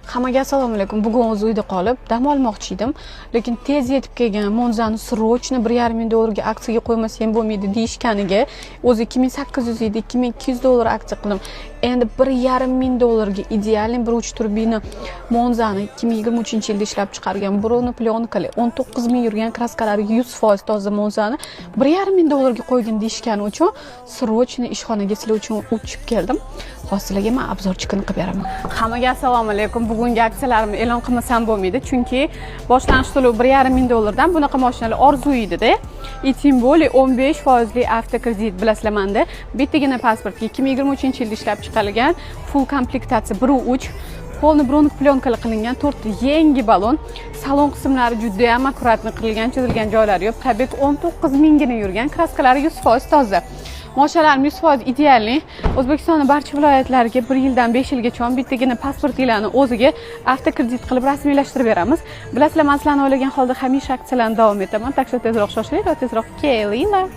Hammaga assalomu alaykum. Bugun o'z uyda qolib dam olmoqchi edim, lekin tez yetib kelgan Monzani srochni 1,5 ming dollarga aksiyaga qo'ymasa ham bo'lmaydi deyishganiga o'zi 2800 edi, 2200 dollar aksiya qildim. Endi 1,5 ming dollarga idealni bir uch turbina Monzani 2023-yilda ishlab chiqargan Bruno plyonkali 19 ming yurgan kraskalari 100% toza Monzani 1,5 ming dollarga qo'ygan deyishgani uchun srochni ishxonaga sizlar uchun uchib keldim. Hozirlarga men obzorchikini qilib beraman. Hammaga assalomu alaykum. Bugungi aksiyalarimni e'lon qilmasam bo'lmaydi, chunki boshlang'ich to'lov 1,5 ming dollardan bunaqa mashinalar orzu edi-da. И тем более 15% avtokredit bilasizlar-manda. Bittagina pasportga 2023-yilda ishlab chiqarilgan full komplektatsiya 1.3 polni bronk plyonkali qilingan 4 yangi balon, salon qismlari juda ham akkuratni qilingan, chizilgan joylari yo'q. Probeg 19 mingga yurgan, kraskalari 100% toza. Moshalarim 100% idealni. O'zbekistonning barcha viloyatlariga 1 yildan 5 yilgacha bittagina pasportlarni o'ziga avtokredit qilib rasmiylashtirib beramiz. Bilasizlar, men sizlarni o'ylagan holda hamisha aksiyalarni davom etaman. Tak что tezroq shoshiling va tezroq kelinglar.